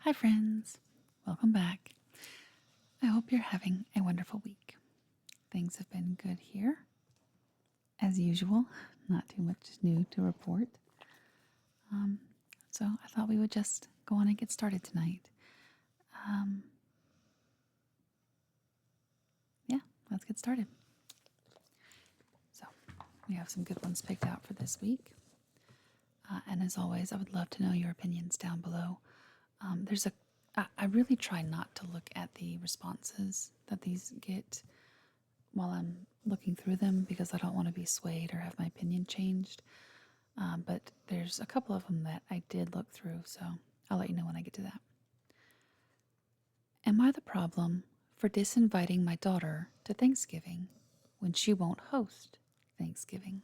Hi, friends. Welcome back. I hope you're having a wonderful week. Things have been good here, as usual. Not too much new to report. Um, so I thought we would just go on and get started tonight. Um, yeah, let's get started. So we have some good ones picked out for this week. And as always, I would love to know your opinions down below. I really try not to look at the responses that these get while I'm looking through them because I don't want to be swayed or have my opinion changed. But there's a couple of them that I did look through, so I'll let you know when I get to that. Am I the problem for disinviting my daughter to Thanksgiving when she won't host Thanksgiving?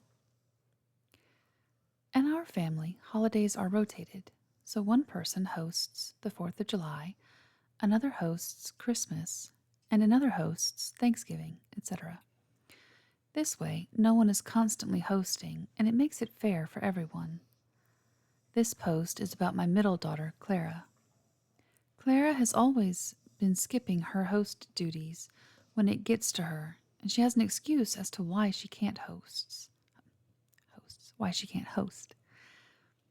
In our family, holidays are rotated, so one person hosts the 4th of July, another hosts Christmas, and another hosts Thanksgiving, etc. This way, no one is constantly hosting, and it makes it fair for everyone. This post is about my middle daughter, Clara. Clara has always been skipping her host duties when it gets to her, and she has an excuse as to why she can't why she can't host.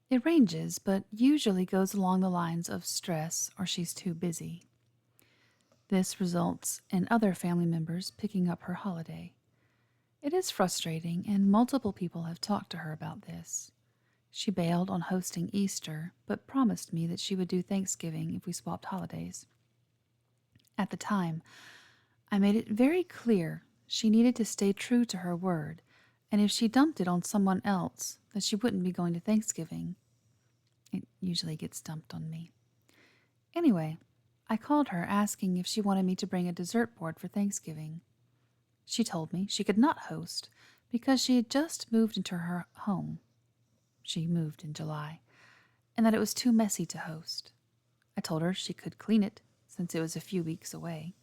It ranges, but usually goes along the lines of stress or she's too busy. This results in other family members picking up her holiday. It is frustrating, and multiple people have talked to her about this. She bailed on hosting Easter, but promised me that she would do Thanksgiving if we swapped holidays. At the time, I made it very clear she needed to stay true to her word, and if she dumped it on someone else, that she wouldn't be going to Thanksgiving. It usually gets dumped on me. Anyway, I called her asking if she wanted me to bring a dessert board for Thanksgiving. She told me she could not host because she had just moved into her home. She moved in July, and that it was too messy to host. I told her she could clean it since it was a few weeks away,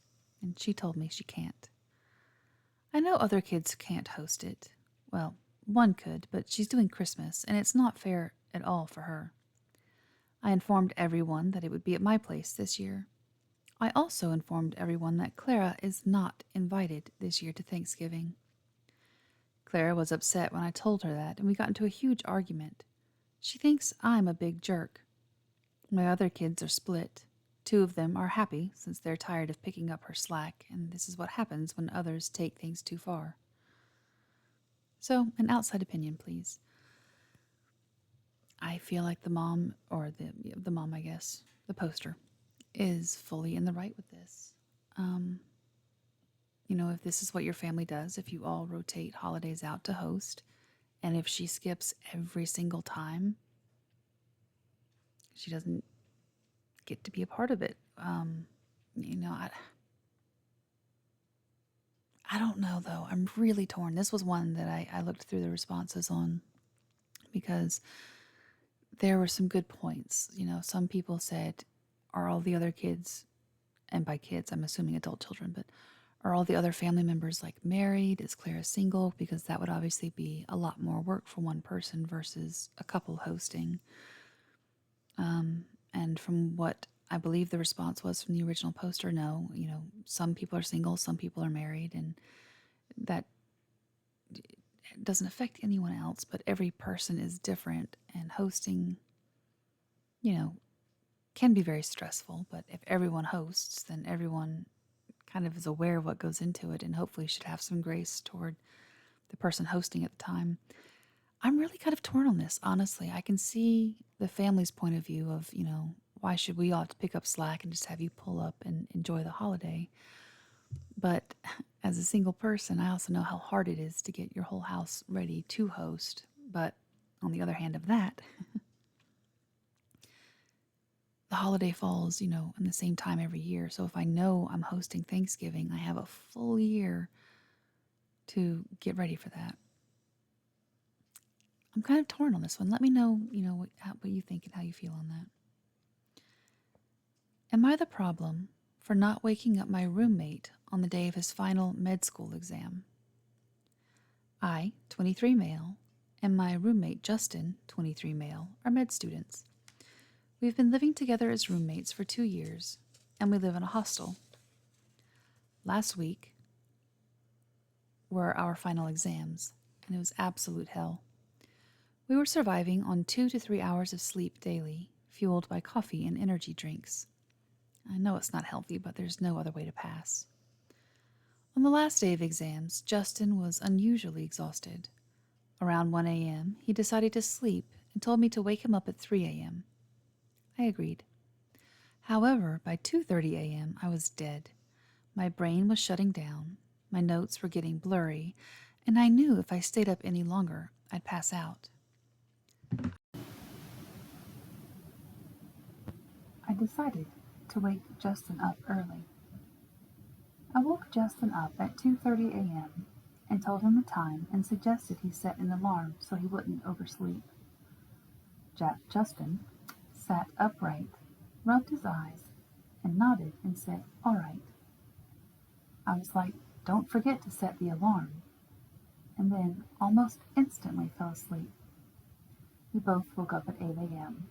and she told me she can't. I know other kids can't host it. Well, one could, but she's doing Christmas, and it's not fair at all for her. I informed everyone that it would be at my place this year. I also informed everyone that Clara is not invited this year to Thanksgiving. Clara was upset when I told her that, and we got into a huge argument. She thinks I'm a big jerk. My other kids are split. 2 of them are happy since they're tired of picking up her slack, and this is what happens when others take things too far. So, an outside opinion, please. I feel like the mom, or the mom, I guess, the poster, is fully in the right with this. If this is what your family does, if you all rotate holidays out to host, and if she skips every single time, she doesn't get to be a part of it. I don't know, though. I'm really torn. This was one that I looked through the responses on because there were some good points. Some people said, are all the other kids, and by kids, I'm assuming adult children, but are all the other family members like married? Is Clara single? Because that would obviously be a lot more work for one person versus a couple hosting. And from what I believe the response was from the original poster, no, some people are single, some people are married, and that doesn't affect anyone else, but every person is different, and hosting, can be very stressful. But if everyone hosts, then everyone kind of is aware of what goes into it and hopefully should have some grace toward the person hosting at the time. I'm really kind of torn on this, honestly. I can see the family's point of view of, why should we all have to pick up slack and just have you pull up and enjoy the holiday? But as a single person, I also know how hard it is to get your whole house ready to host. But on the other hand of that, the holiday falls, in the same time every year. So if I know I'm hosting Thanksgiving, I have a full year to get ready for that. I'm kind of torn on this one. Let me know, what you think and how you feel on that. Am I the problem for not waking up my roommate on the day of his final med school exam? I, 23 male, and my roommate Justin, 23 male, are med students. We've been living together as roommates for 2 years, and we live in a hostel. Last week were our final exams, and it was absolute hell. We were surviving on 2 to 3 hours of sleep daily, fueled by coffee and energy drinks. I know it's not healthy, but there's no other way to pass. On the last day of exams, Justin was unusually exhausted. Around 1 a.m., he decided to sleep and told me to wake him up at 3 a.m. I agreed. However, by 2:30 a.m., I was dead. My brain was shutting down, my notes were getting blurry, and I knew if I stayed up any longer, I'd pass out. I decided to wake Justin up early. I woke Justin up at 2:30 a.m. and told him the time and suggested he set an alarm so he wouldn't oversleep. Justin sat upright, rubbed his eyes, and nodded and said, "All right." I was like, "Don't forget to set the alarm," and then almost instantly fell asleep. We both woke up at 8 a.m.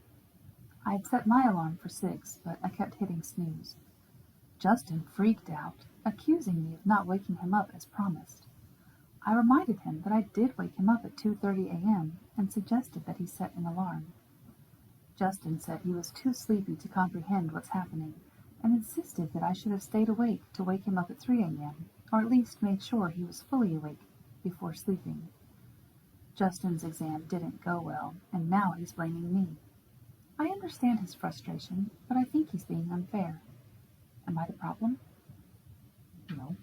I had set my alarm for 6, but I kept hitting snooze. Justin freaked out, accusing me of not waking him up as promised. I reminded him that I did wake him up at 2:30 a.m. and suggested that he set an alarm. Justin said he was too sleepy to comprehend what's happening and insisted that I should have stayed awake to wake him up at 3 a.m., or at least made sure he was fully awake before sleeping. Justin's exam didn't go well, and now he's blaming me. I understand his frustration, but I think he's being unfair. Am I the problem? No.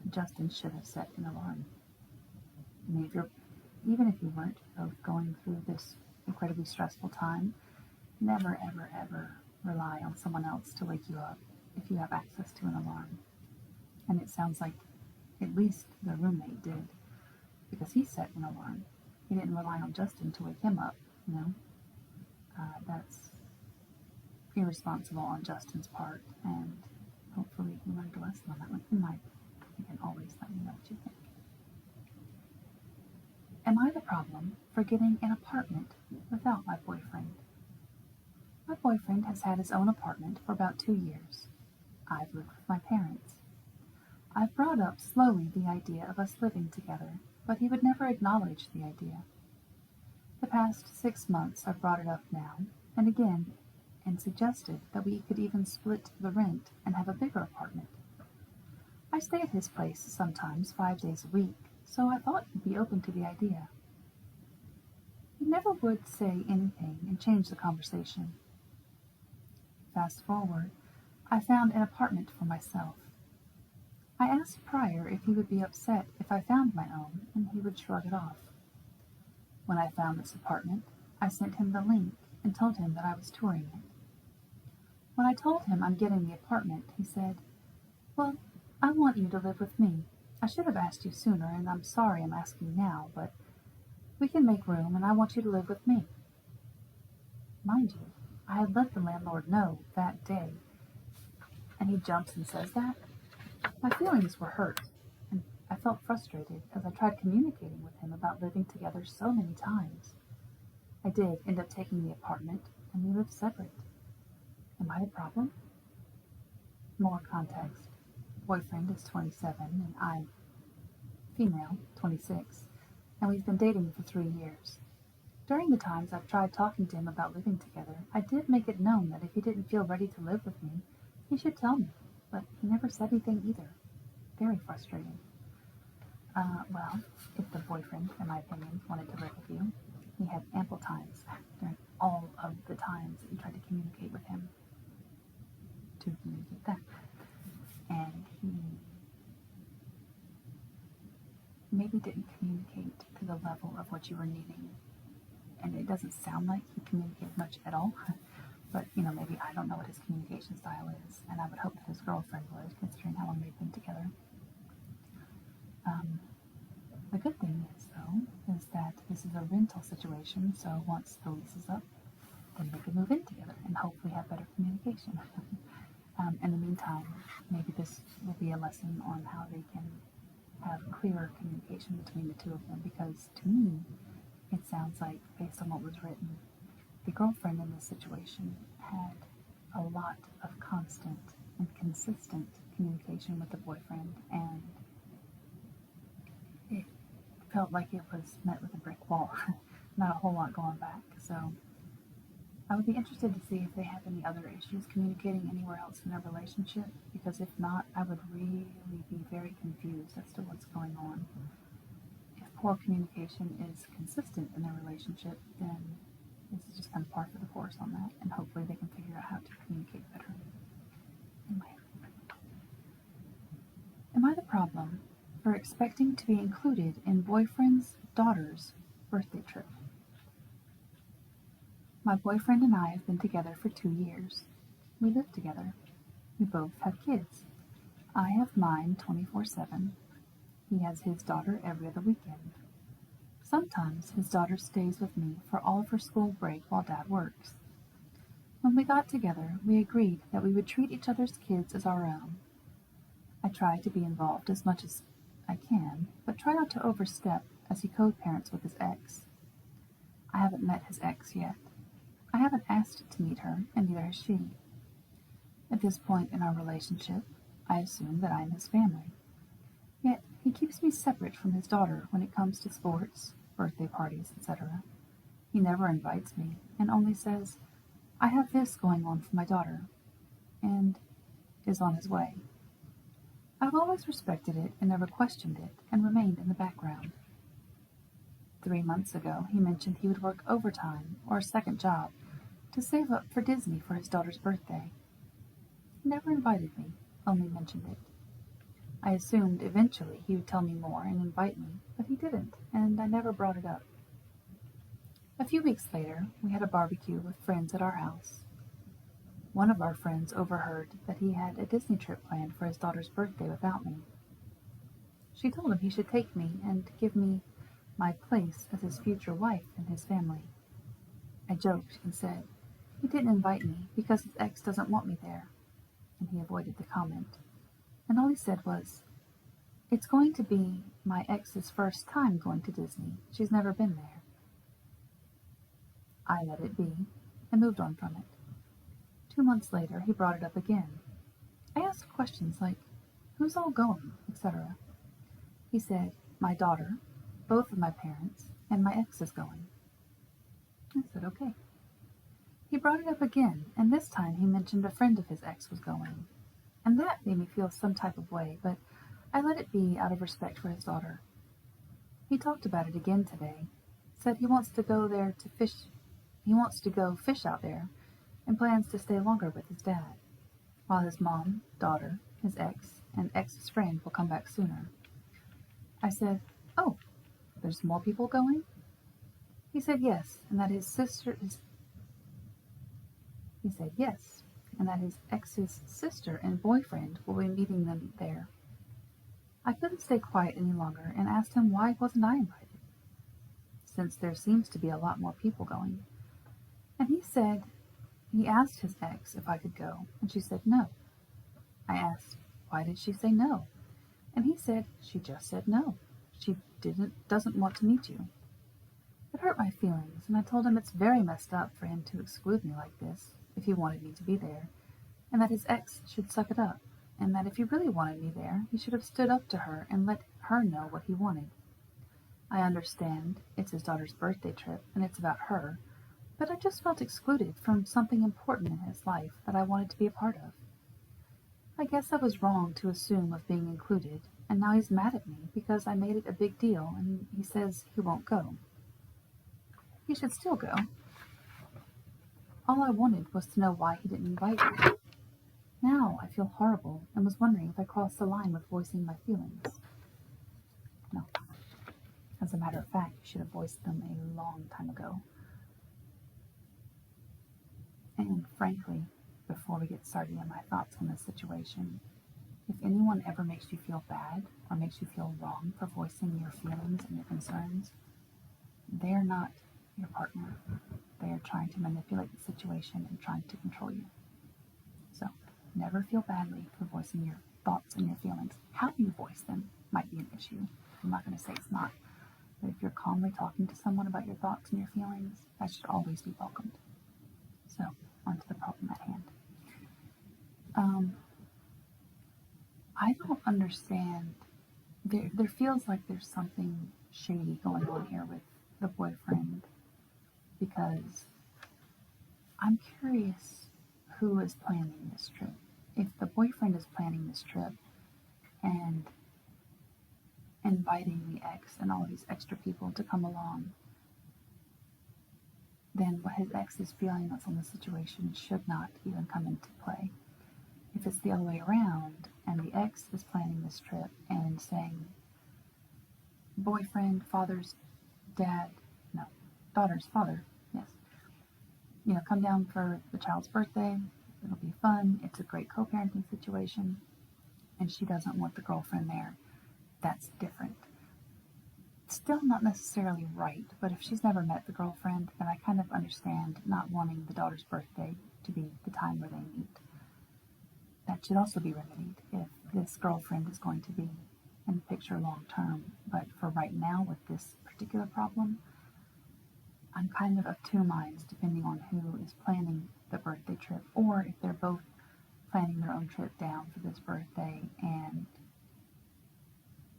Justin should have set an alarm. I mean, even if you weren't both going through this incredibly stressful time, never, ever, ever rely on someone else to wake you up if you have access to an alarm. And it sounds like at least the roommate did, because he set an alarm. He didn't rely on Justin to wake him up, you know? That's irresponsible on Justin's part, and hopefully he learned a lesson on that one. You can always let me know what you think. Am I the problem for getting an apartment without my boyfriend? My boyfriend has had his own apartment for about 2 years. I've lived with my parents. I've brought up slowly the idea of us living together, but he would never acknowledge the idea. The past 6 months I've brought it up now, and again, and suggested that we could even split the rent and have a bigger apartment. I stay at his place sometimes 5 days a week, so I thought he'd be open to the idea. He never would say anything and change the conversation. Fast forward, I found an apartment for myself. I asked prior if he would be upset if I found my own, and he would shrug it off. When I found this apartment, I sent him the link and told him that I was touring it. When I told him I'm getting the apartment, he said, "Well, I want you to live with me. I should have asked you sooner, and I'm sorry I'm asking now, but we can make room, and I want you to live with me." Mind you, I had let the landlord know that day, and he jumps and says that? My feelings were hurt, and I felt frustrated as I tried communicating with him about living together so many times. I did end up taking the apartment, and we lived separate. Am I the problem? More context. Boyfriend is 27, and I'm female, 26, and we've been dating for 3 years. During the times I've tried talking to him about living together, I did make it known that if he didn't feel ready to live with me, he should tell me, but he never said anything either. Very frustrating. Well, if the boyfriend, in my opinion, wanted to live with you, he had ample times during all of the times that you tried to communicate with him to communicate that. And he maybe didn't communicate to the level of what you were needing. And it doesn't sound like he communicated much at all. But, maybe I don't know what his communication style is, and I would hope that his girlfriend would, considering how long they've been together. The good thing is, though, is that this is a rental situation, so once the lease is up, then they can move in together and hopefully have better communication. In the meantime, maybe this will be a lesson on how they can have clearer communication between the two of them, because to me, it sounds like, based on what was written, the girlfriend in this situation had a lot of constant and consistent communication with the boyfriend, and it felt like it was met with a brick wall. Not a whole lot going back. So I would be interested to see if they have any other issues communicating anywhere else in their relationship, because if not, I would really be very confused as to what's going on. If poor communication is consistent in their relationship, then this is just kind of par for the course on that, and hopefully they can figure out how to communicate better. Anyway, am I the problem for expecting to be included in boyfriend's daughter's birthday trip? My boyfriend and I have been together for 2 years. We live together. We both have kids. I have mine 24/7. He has his daughter every other weekend. Sometimes his daughter stays with me for all of her school break while Dad works. When we got together, we agreed that we would treat each other's kids as our own. I try to be involved as much as I can, but try not to overstep as he co-parents with his ex. I haven't met his ex yet. I haven't asked to meet her, and neither has she. At this point in our relationship, I assume that I am his family. Yet he keeps me separate from his daughter when it comes to sports, birthday parties, etc. He never invites me, and only says, "I have this going on for my daughter," and is on his way. I've always respected it and never questioned it, and remained in the background. 3 months ago, he mentioned he would work overtime or a second job to save up for Disney for his daughter's birthday. He never invited me, only mentioned it. I assumed eventually he would tell me more and invite me, but he didn't, and I never brought it up. A few weeks later, we had a barbecue with friends at our house. One of our friends overheard that he had a Disney trip planned for his daughter's birthday without me. She told him he should take me and give me my place as his future wife in his family. I joked and said he didn't invite me because his ex doesn't want me there, and he avoided the comment. And all he said was, "It's going to be my ex's first time going to Disney. She's never been there." I let it be and moved on from it. 2 months later, he brought it up again. I asked questions like, "Who's all going?" etc. He said, "My daughter, both of my parents, and my ex is going." I said, "Okay." He brought it up again, and this time he mentioned a friend of his ex was going. And that made me feel some type of way, but I let it be out of respect for his daughter. He talked about it again today, said he wants to go there to fish. He wants to go fish out there, and plans to stay longer with his dad, while his mom, daughter, his ex, and ex's friend will come back sooner. I said, "Oh, there's more people going?" He said yes, and that his ex's sister and boyfriend will be meeting them there. I couldn't stay quiet any longer and asked him why wasn't I invited, since there seems to be a lot more people going. And he asked his ex if I could go, and she said no. I asked, why did she say no? And he said she just said no. She doesn't want to meet you. It hurt my feelings, and I told him it's very messed up for him to exclude me like this if he wanted me to be there, and that his ex should suck it up, and that if he really wanted me there, he should have stood up to her and let her know what he wanted. I understand it's his daughter's birthday trip, and it's about her, but I just felt excluded from something important in his life that I wanted to be a part of. I guess I was wrong to assume of being included, and now he's mad at me because I made it a big deal, and he says he won't go. He should still go. All I wanted was to know why he didn't invite me. Now I feel horrible and was wondering if I crossed the line with voicing my feelings. No. As a matter of fact, you should have voiced them a long time ago. And frankly, before we get started on my thoughts on this situation, if anyone ever makes you feel bad or makes you feel wrong for voicing your feelings and your concerns, they're not your partner. They are trying to manipulate the situation and trying to control you. So, never feel badly for voicing your thoughts and your feelings. How you voice them might be an issue. I'm not going to say it's not. But if you're calmly talking to someone about your thoughts and your feelings, that should always be welcomed. So, onto the problem at hand. I don't understand. There feels like there's something shady going on here with the boyfriend, because I'm curious who is planning this trip. If the boyfriend is planning this trip and inviting the ex and all these extra people to come along, then what his ex's feelings on the situation should not even come into play. If it's the other way around and the ex is planning this trip and saying, boyfriend, daughter's father, yes, come down for the child's birthday, it'll be fun, it's a great co-parenting situation, and she doesn't want the girlfriend there, that's different. Still not necessarily right, but if she's never met the girlfriend, then I kind of understand not wanting the daughter's birthday to be the time where they meet. That should also be remedied if this girlfriend is going to be in the picture long term. But for right now, with this particular problem, I'm kind of two minds depending on who is planning the birthday trip, or if they're both planning their own trip down for this birthday and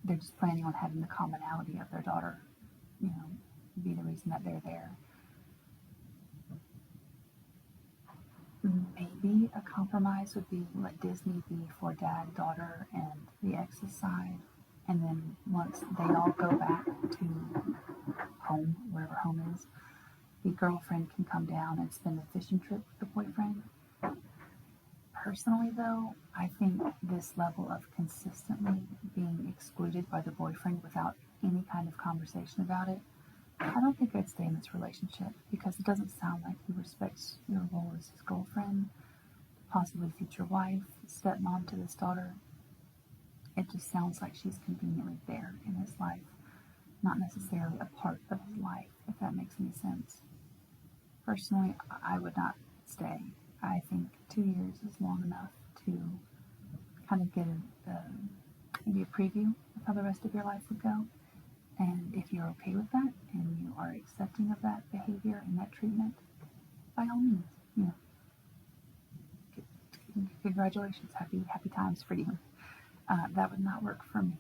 they're just planning on having the commonality of their daughter, be the reason that they're there. Maybe a compromise would be let Disney be for dad, daughter, and the ex's side, and then once they all go back to home, wherever home is, the girlfriend can come down and spend a fishing trip with the boyfriend. Personally, though, I think this level of consistently being excluded by the boyfriend without any kind of conversation about it, I don't think I'd stay in this relationship, because it doesn't sound like he respects your role as his girlfriend, possibly future wife, stepmom to this daughter. It just sounds like she's conveniently there in his life, not necessarily a part of his life, if that makes any sense. Personally, I would not stay. I think 2 years is long enough to kind of get maybe a preview of how the rest of your life would go. And if you're okay with that and you are accepting of that behavior and that treatment, by all means, congratulations, happy times for you. That would not work for me.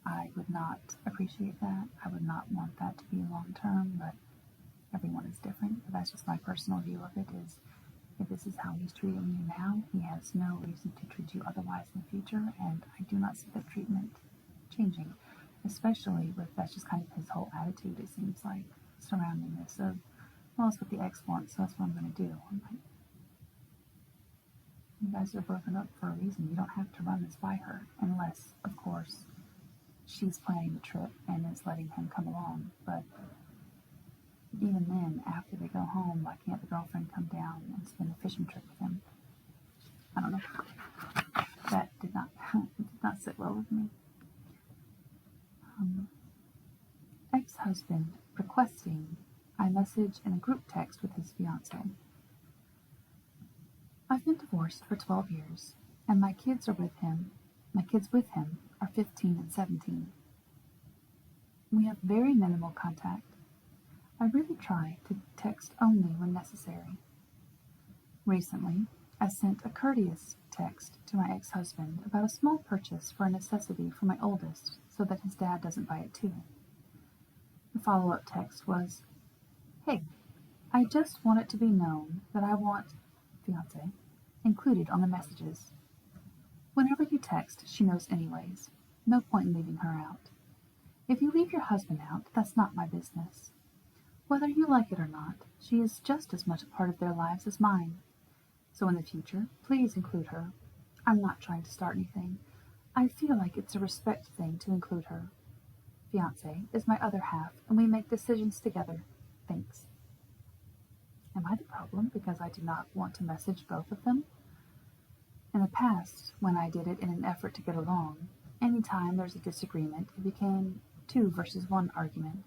I would not appreciate that. I would not want that to be long term, but everyone is different. But that's just my personal view of it, is if this is how he's treating you now, he has no reason to treat you otherwise in the future, and I do not see that treatment changing, especially with that's just kind of his whole attitude, it seems like, surrounding this of, well, it's what the ex wants, so that's what I'm going to do. I'm like, you guys are broken up for a reason. You don't have to run this by her, unless, of course, she's planning the trip and is letting him come along. But even then, after they go home, why can't the girlfriend come down and spend a fishing trip with him? I don't know. That did not sit well with me. Ex-husband requesting I message in a group text with his fiancée. I've been divorced for 12 years, and my kids with him are 15 and 17. We have very minimal contact. I really try to text only when necessary. Recently, I sent a courteous text to my ex-husband about a small purchase for a necessity for my oldest, so that his dad doesn't buy it too. The follow-up text was, "Hey, I just want it to be known that I want fiancé included on the messages. Whenever you text, she knows anyways. No point in leaving her out. If you leave your husband out, that's not my business. Whether you like it or not, she is just as much a part of their lives as mine. So in the future, please include her. I'm not trying to start anything. I feel like it's a respect thing to include her. Fiancé is my other half, and we make decisions together. Thanks." Am I the problem because I do not want to message both of them? In the past, when I did it in an effort to get along, anytime there's a disagreement, it became 2 versus 1 argument,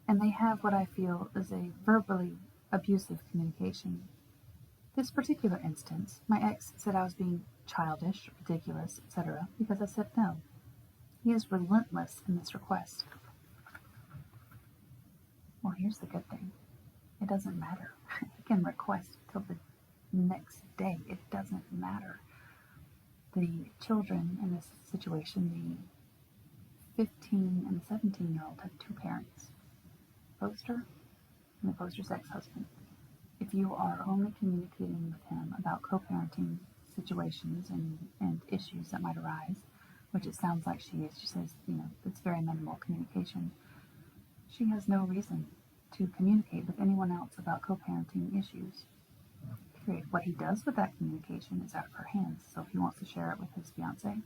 and they have what I feel is a verbally abusive communication. This particular instance, my ex said I was being childish, ridiculous, etc., because I said no. He is relentless in this request. Well, here's the good thing. It doesn't matter. he can request till the next day. It doesn't matter. The children in this situation, the 15 and 17-year-old, have two parents, poster and the poster's ex-husband. If you are only communicating with him about co-parenting situations and issues that might arise, which it sounds like she is, she says, it's very minimal communication. She has no reason to communicate with anyone else about co-parenting issues. Period. What he does with that communication is out of her hands. So if he wants to share it with his fiance,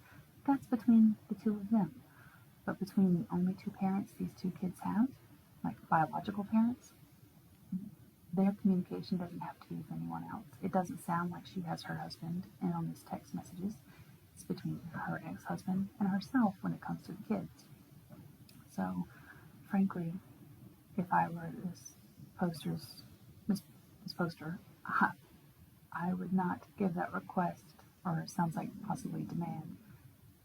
that's between the two of them. But between the only two parents these two kids have, like biological parents, their communication doesn't have to be with anyone else. It doesn't sound like she has her husband in on these text messages. It's between her ex-husband and herself when it comes to the kids. So, frankly, if I were this poster, I would not give that request, or it sounds like possibly demand,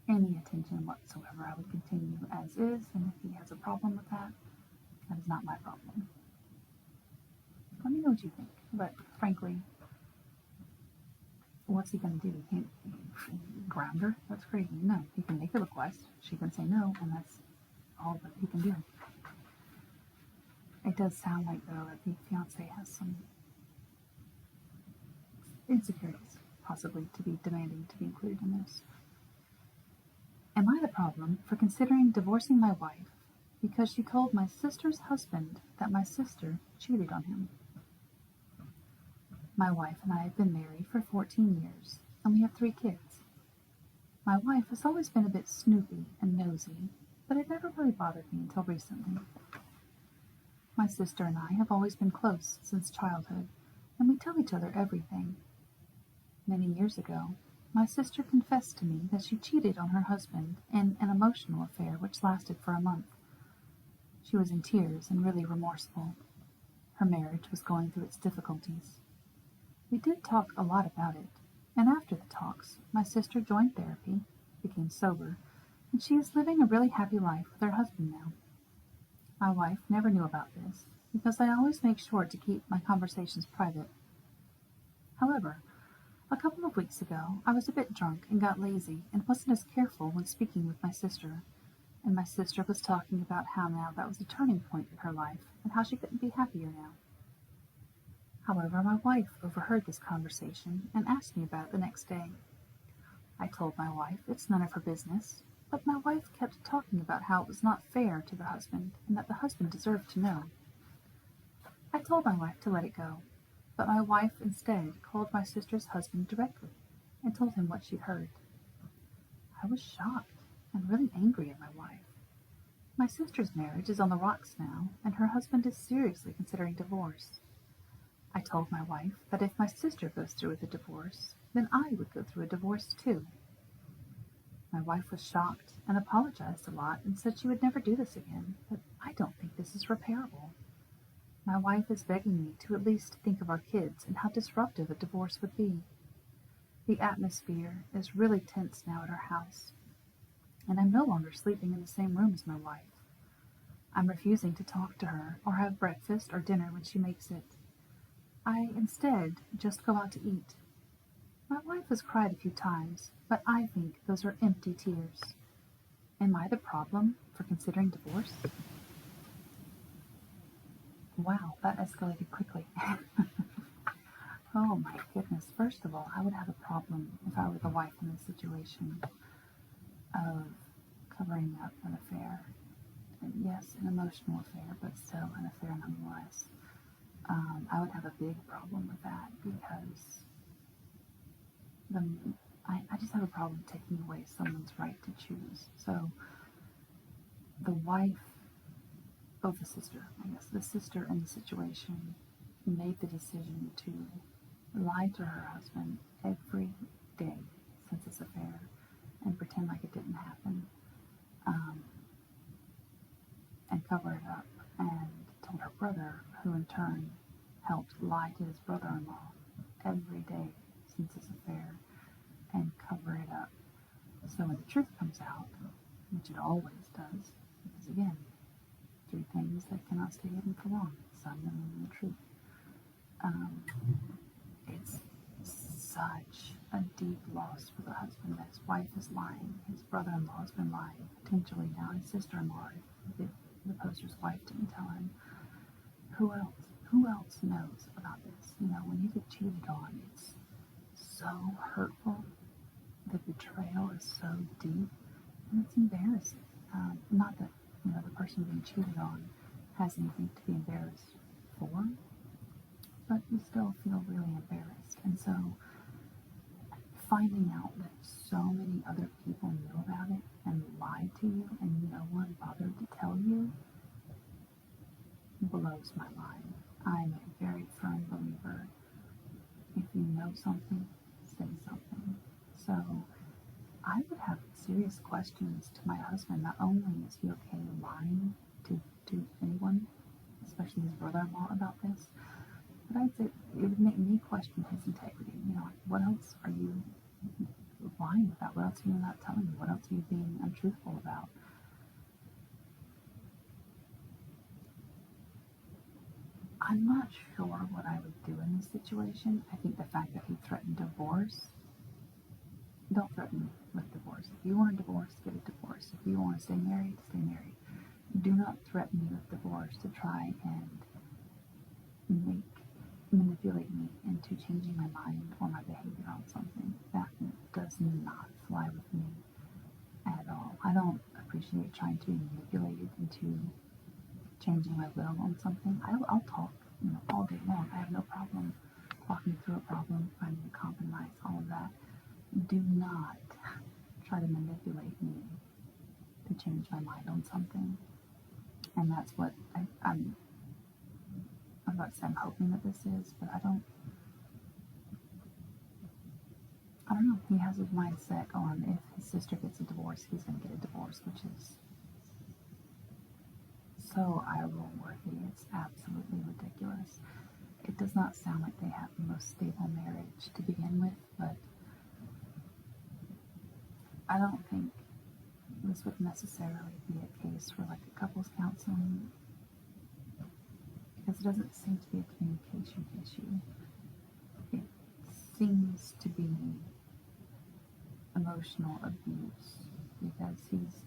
any attention whatsoever. I would continue as is, and if he has a problem with that, that is not my problem. Let me know what you think. But frankly, what's he going to do? He can't ground her? That's crazy. No, he can make a request. She can say no, and that's all that he can do. It does sound like, though, that the fiance has some insecurities, possibly, to be demanding to be included in this. Am I the problem for considering divorcing my wife because she told my sister's husband that my sister cheated on him? My wife and I have been married for 14 years, and we have 3 kids. My wife has always been a bit snoopy and nosy, but it never really bothered me until recently. My sister and I have always been close since childhood, and we tell each other everything. Many years ago, my sister confessed to me that she cheated on her husband in an emotional affair which lasted for a month. She was in tears and really remorseful. Her marriage was going through its difficulties. We did talk a lot about it, and after the talks, my sister joined therapy, became sober, and she is living a really happy life with her husband now. My wife never knew about this, because I always make sure to keep my conversations private. However, a couple of weeks ago, I was a bit drunk and got lazy and wasn't as careful when speaking with my sister, and my sister was talking about how now that was a turning point in her life and how she couldn't be happier now. However, my wife overheard this conversation and asked me about it the next day. I told my wife it's none of her business, but my wife kept talking about how it was not fair to the husband and that the husband deserved to know. I told my wife to let it go, but my wife instead called my sister's husband directly and told him what she'd heard. I was shocked and really angry at my wife. My sister's marriage is on the rocks now, and her husband is seriously considering divorce. I told my wife that if my sister goes through with a divorce, then I would go through a divorce too. My wife was shocked and apologized a lot and said she would never do this again, but I don't think this is repairable. My wife is begging me to at least think of our kids and how disruptive a divorce would be. The atmosphere is really tense now at our house, and I'm no longer sleeping in the same room as my wife. I'm refusing to talk to her or have breakfast or dinner when she makes it. I instead just go out to eat. My wife has cried a few times, but I think those are empty tears. Am I the problem for considering divorce? Wow, that escalated quickly. Oh my goodness. First of all, I would have a problem if I were the wife in this situation of covering up an affair. And yes, an emotional affair, but still an affair nonetheless. I would have a big problem with that because I just have a problem taking away someone's right to choose. So the wife, the sister in the situation made the decision to lie to her husband every day since this affair and pretend like it didn't happen, and cover it up, and told her brother, who in turn helped lie to his brother-in-law every day since this affair and cover it up. So when the truth comes out, which it always does, because again, 3 things that cannot stay hidden for long: sun, the moon, and the truth. It's such a deep loss for the husband that his wife is lying, his brother-in-law has been lying, potentially now his sister-in-law, if the poster's wife didn't tell him. Who else? Who else knows about this? When you get cheated on, it's so hurtful. The betrayal is so deep, and it's embarrassing. Not that the person being cheated on has anything to be embarrassed for, but you still feel really embarrassed. And so, finding out that so many other people knew about it and lied to you, and no one bothered to tell you, blows my mind. I'm a very firm believer. If you know something, say something. So I would have serious questions to my husband. Not only is he okay lying to anyone, especially his brother-in-law, about this, but I'd say it would make me question his integrity. What else are you lying about? What else are you not telling me? What else are you being untruthful about? I'm not sure what I would do in this situation. I think the fact that he threatened divorce, don't threaten with divorce. If you want a divorce, get a divorce. If you want to stay married, stay married. Do not threaten me with divorce to try and manipulate me into changing my mind or my behavior on something. That does not fly with me at all. I don't appreciate trying to be manipulated into changing my will on something. I'll talk, all day long. I have no problem talking through a problem, finding a compromise, all of that. Do not try to manipulate me to change my mind on something. And that's what I'm about to say. I'm hoping that this is, but I don't know. He has his mindset on if his sister gets a divorce, he's going to get a divorce, which is so eye-roll-worthy. It's absolutely ridiculous. It does not sound like they have the most stable marriage to begin with, but I don't think this would necessarily be a case for like a couples counseling, because it doesn't seem to be a communication issue. It seems to be emotional abuse, because he's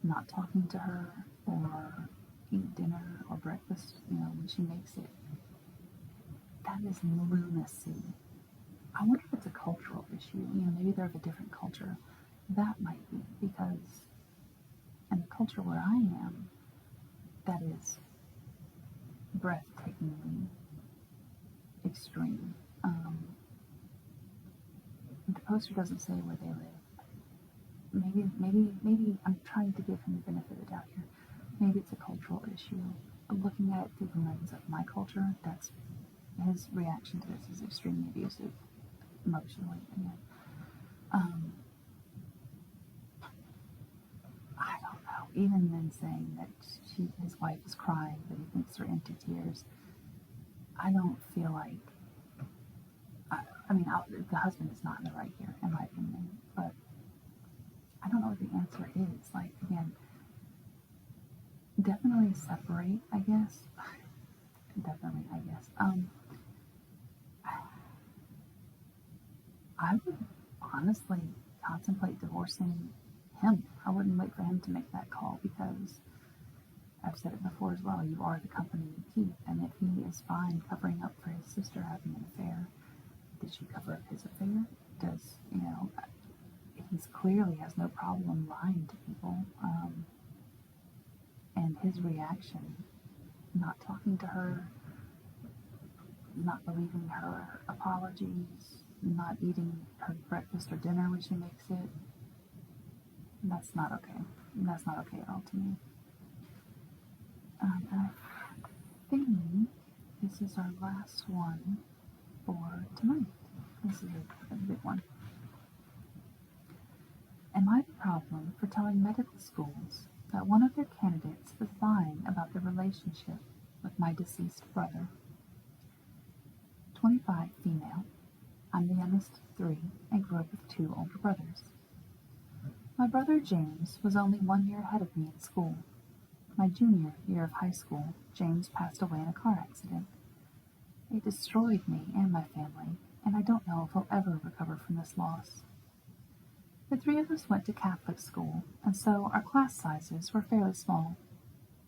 not talking to her or eat dinner or breakfast, when she makes it. That is lunacy. I wonder if it's a cultural issue. Maybe they're of a different culture. That might be, because in the culture where I am, that is breathtakingly extreme. The poster doesn't say where they live. Maybe I'm trying to give him the benefit of the doubt here. Maybe it's a cultural issue. Looking at it through the lens of my culture, that's his reaction to this is extremely abusive, emotionally. I don't know. Even then, saying that his wife is crying, that he thinks they're empty tears, I don't feel like. The husband is not in the right here, in my opinion. But I don't know what the answer is. Like, again, definitely separate, I guess. Definitely, I guess. I would honestly contemplate divorcing him. I wouldn't wait for him to make that call, because I've said it before as well, you are the company you keep. And if he is fine covering up for his sister having an affair, did she cover up his affair? He's clearly has no problem lying to people. And his reaction, not talking to her, not believing her apologies, not eating her breakfast or dinner when she makes it, that's not okay. That's not okay at all to me. And I think this is our last one for tonight. This is a big one. Am I the problem for telling medical schools that one of their candidates is lying about their relationship with my deceased brother? 25, female. I'm the youngest of 3 and grew up with 2 older brothers. My brother James was only 1 year ahead of me in school. My junior year of high school, James passed away in a car accident. It destroyed me and my family, and I don't know if we'll ever recover from this loss. The three of us went to Catholic school, and so our class sizes were fairly small.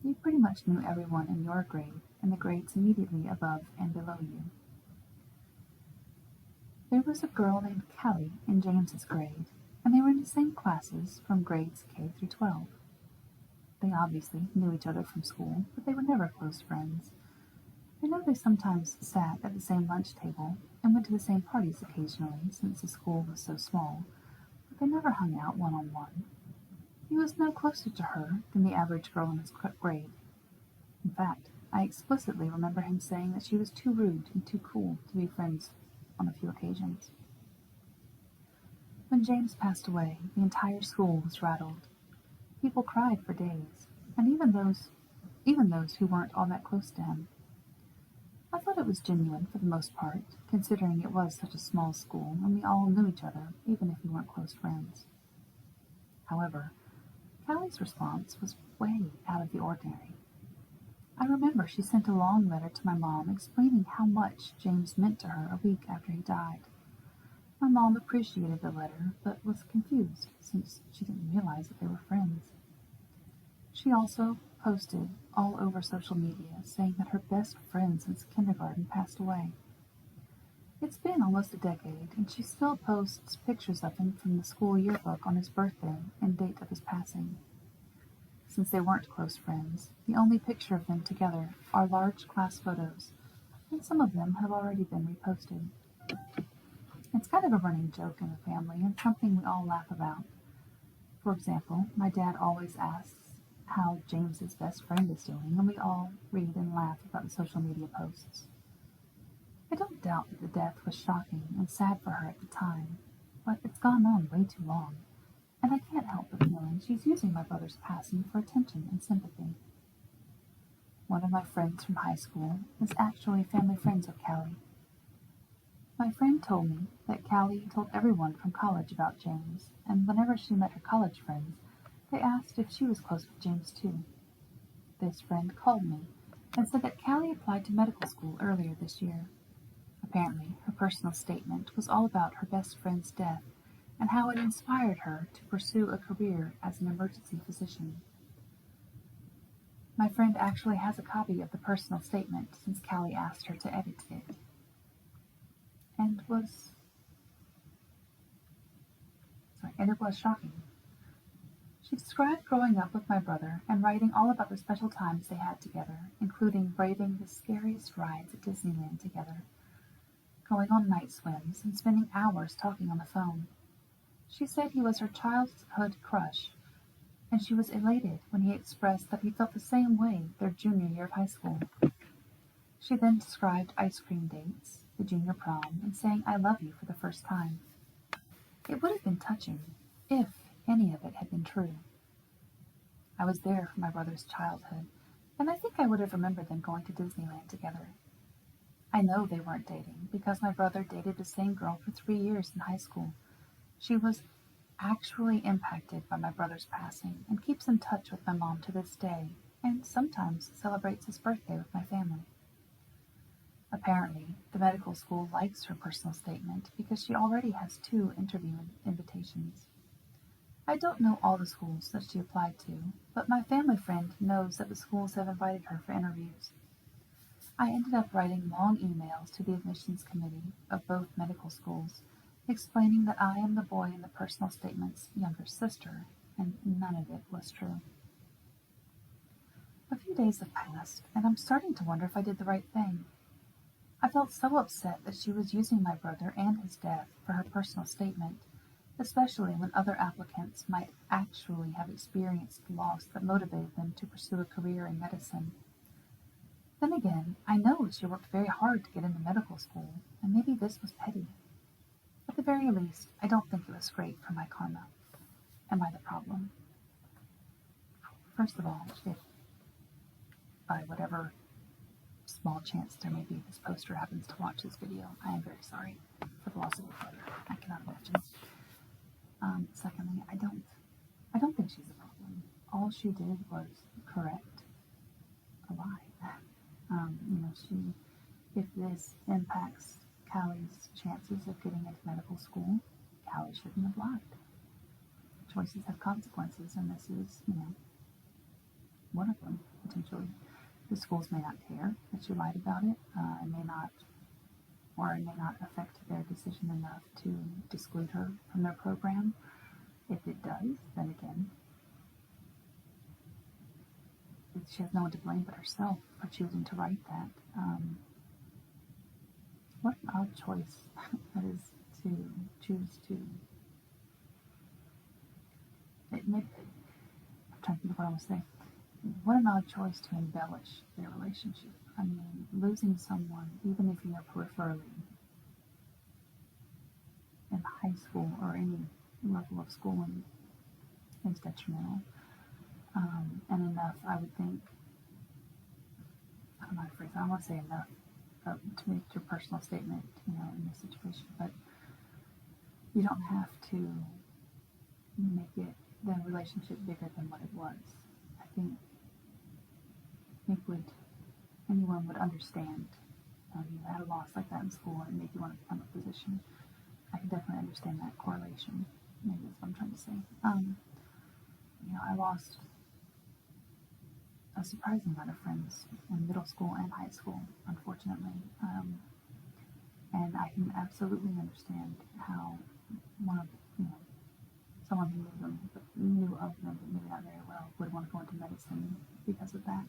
You pretty much knew everyone in your grade and the grades immediately above and below you. There was a girl named Callie in James's grade, and they were in the same classes from grades K through 12. They obviously knew each other from school, but they were never close friends. I know they sometimes sat at the same lunch table and went to the same parties occasionally since the school was so small, but they never hung out one-on-one. He was no closer to her than the average girl in his grade. In fact, I explicitly remember him saying that she was too rude and too cool to be friends on a few occasions. When James passed away, the entire school was rattled. People cried for days, and even those who weren't all that close to him. I thought it was genuine for the most part, considering it was such a small school and we all knew each other, even if we weren't close friends. However, Callie's response was way out of the ordinary. I remember she sent a long letter to my mom explaining how much James meant to her a week after he died. My mom appreciated the letter, but was confused since she didn't realize that they were friends. She also posted all over social media saying that her best friend since kindergarten passed away. It's been almost a decade, and she still posts pictures of him from the school yearbook on his birthday and date of his passing. Since they weren't close friends, the only picture of them together are large class photos, and some of them have already been reposted. It's kind of a running joke in the family and something we all laugh about. For example, my dad always asks how James's best friend is doing, and we all read and laugh about the social media posts. I don't doubt that the death was shocking and sad for her at the time, but it's gone on way too long, and I can't help but feeling she's using my brother's passing for attention and sympathy. One of my friends from high school is actually family friends with Callie. My friend told me that Callie told everyone from college about James, and whenever she met her college friends, they asked if she was close with James too. This friend called me and said that Callie applied to medical school earlier this year. Apparently, her personal statement was all about her best friend's death and how it inspired her to pursue a career as an emergency physician. My friend actually has a copy of the personal statement since Callie asked her to edit it. And it was shocking. She described growing up with my brother and writing all about the special times they had together, including braving the scariest rides at Disneyland together, going on night swims, and spending hours talking on the phone. She said he was her childhood crush, and she was elated when he expressed that he felt the same way their junior year of high school. She then described ice cream dates, the junior prom, and saying "I love you" for the first time. It would have been touching if any of it had been true. I was there for my brother's childhood, and I think I would have remembered them going to Disneyland together. I know they weren't dating because my brother dated the same girl for 3 years in high school. She was actually impacted by my brother's passing and keeps in touch with my mom to this day, and sometimes celebrates his birthday with my family. Apparently, the medical school likes her personal statement because she already has 2 interview invitations. I don't know all the schools that she applied to, but my family friend knows that the schools have invited her for interviews. I ended up writing long emails to the admissions committee of both medical schools, explaining that I am the boy in the personal statement's younger sister, and none of it was true. A few days have passed, and I'm starting to wonder if I did the right thing. I felt so upset that she was using my brother and his death for her personal statement, especially when other applicants might actually have experienced loss that motivated them to pursue a career in medicine. Then again, I know she worked very hard to get into medical school, and maybe this was petty. At the very least, I don't think it was great for my karma. Am I the problem? First of all, if by whatever small chance there may be this poster happens to watch this video, I am very sorry for the loss of your brother. I cannot imagine. Secondly, I don't think she's the problem. All she did was correct a lie. If this impacts Callie's chances of getting into medical school, Callie shouldn't have lied. Choices have consequences, and this is, one of them, potentially. The schools may not care that she lied about it. It may not affect their decision enough to exclude her from their program. If it does, then again, she has no one to blame but herself for choosing to write that. What an odd choice that is to choose to. I'm trying to think of what I was saying. What an odd choice to embellish their relationship. I mean, losing someone, even if you're peripherally in high school or any level of schooling, is detrimental. And enough, I would think, I don't know how to phrase it, I don't want to say enough to make your personal statement, in this situation, but you don't have to make the relationship bigger than what it was. I think anyone would understand. You had a loss like that in school and made you want to become a physician. I can definitely understand that correlation. Maybe that's what I'm trying to say. I lost a surprising amount of friends in middle school and high school, unfortunately. And I can absolutely understand how someone who knew of them, but maybe not very well, would want to go into medicine because of that.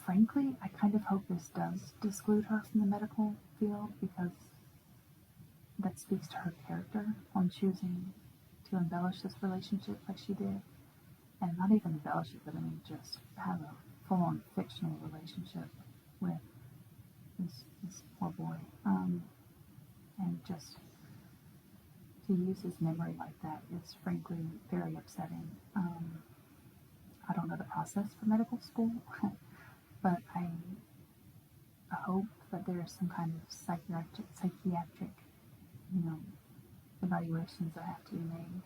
Frankly, I kind of hope this does exclude her from the medical field, because that speaks to her character on choosing to embellish this relationship like she did. And not even embellish it, but just have a full-on fictional relationship with this poor boy. And just to use his memory like that is frankly very upsetting. I don't know the process for medical school, but I hope that there is some kind of psychiatric, evaluations that have to be made.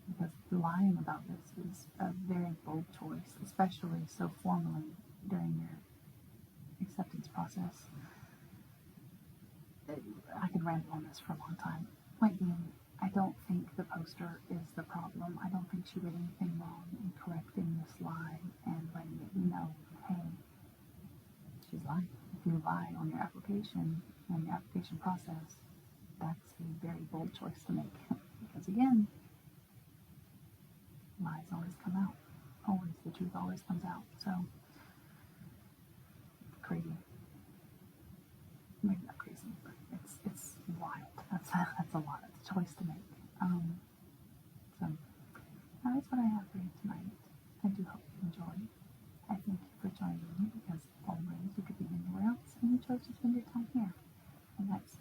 Because lying about this is a very bold choice, especially so formally during your acceptance process. I could ramble on this for a long time. Point being, I don't think the poster is the problem. I don't think she did anything wrong in correcting this lie and letting it be known, hey, she's lying. If you lie on your application and your application process, that's a very bold choice to make. Because again, lies always come out. Always, the truth always comes out. So, crazy. Maybe not crazy, but it's wild. That's a lot. It's a choice to make. So that's what I have for you tonight. I do hope you enjoy. I thank you for joining me, because always you could be anywhere else and you chose to spend your time here. And that's